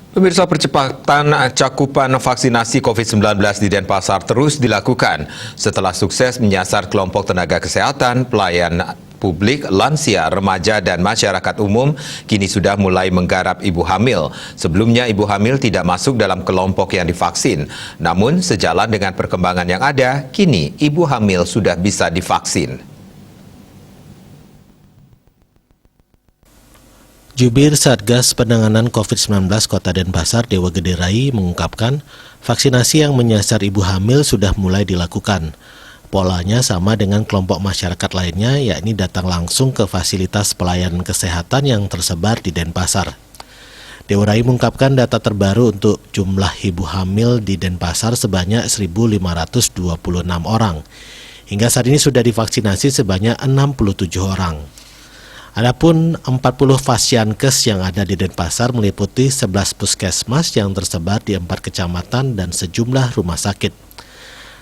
Pemirsa, percepatan cakupan vaksinasi COVID-19 di Denpasar terus dilakukan setelah sukses menyasar kelompok tenaga kesehatan, pelayan publik, lansia, remaja, dan masyarakat umum kini sudah mulai menggarap ibu hamil. Sebelumnya ibu hamil tidak masuk dalam kelompok yang divaksin. Namun sejalan dengan perkembangan yang ada, kini ibu hamil sudah bisa divaksin. Jubir Satgas Penanganan COVID-19 Kota Denpasar, Dewa Gede Rai, mengungkapkan vaksinasi yang menyasar ibu hamil sudah mulai dilakukan. Polanya sama dengan kelompok masyarakat lainnya, yakni datang langsung ke fasilitas pelayanan kesehatan yang tersebar di Denpasar. Dewa Rai mengungkapkan data terbaru untuk jumlah ibu hamil di Denpasar sebanyak 1.526 orang. Hingga saat ini sudah divaksinasi sebanyak 67 orang. Adapun 40 Fasiankes yang ada di Denpasar meliputi 11 puskesmas yang tersebar di 4 kecamatan dan sejumlah rumah sakit.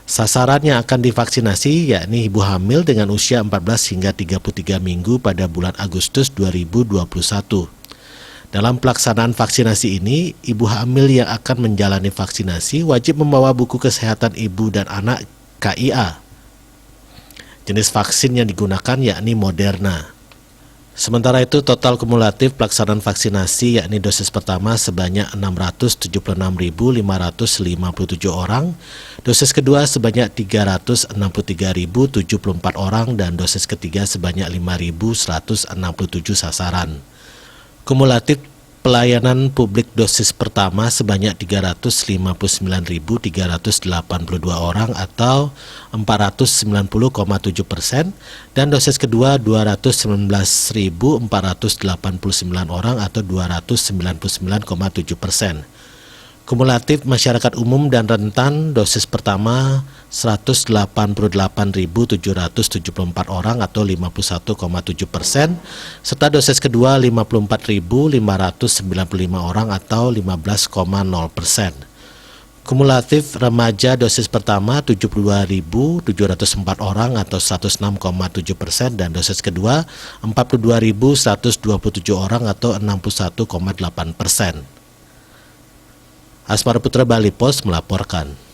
Sasaran yang akan divaksinasi yakni ibu hamil dengan usia 14 hingga 33 minggu pada bulan Agustus 2021. Dalam pelaksanaan vaksinasi ini, ibu hamil yang akan menjalani vaksinasi wajib membawa buku kesehatan ibu dan anak KIA. Jenis vaksin yang digunakan yakni Moderna. Sementara itu, total kumulatif pelaksanaan vaksinasi yakni dosis pertama sebanyak 676.557 orang, dosis kedua sebanyak 363.074 orang, dan dosis ketiga sebanyak 5.167 sasaran. Kumulatif pelayanan publik dosis pertama sebanyak 359.382 orang atau 490,7% dan dosis kedua 219.489 orang atau 299,7%. Kumulatif masyarakat umum dan rentan dosis pertama 188.774 orang atau 51,7%, serta dosis kedua 54.595 orang atau 15,0%. Kumulatif remaja dosis pertama 72.704 orang atau 106,7% dan dosis kedua 42.127 orang atau 61,8%. Asmara Putra Bali Pos melaporkan.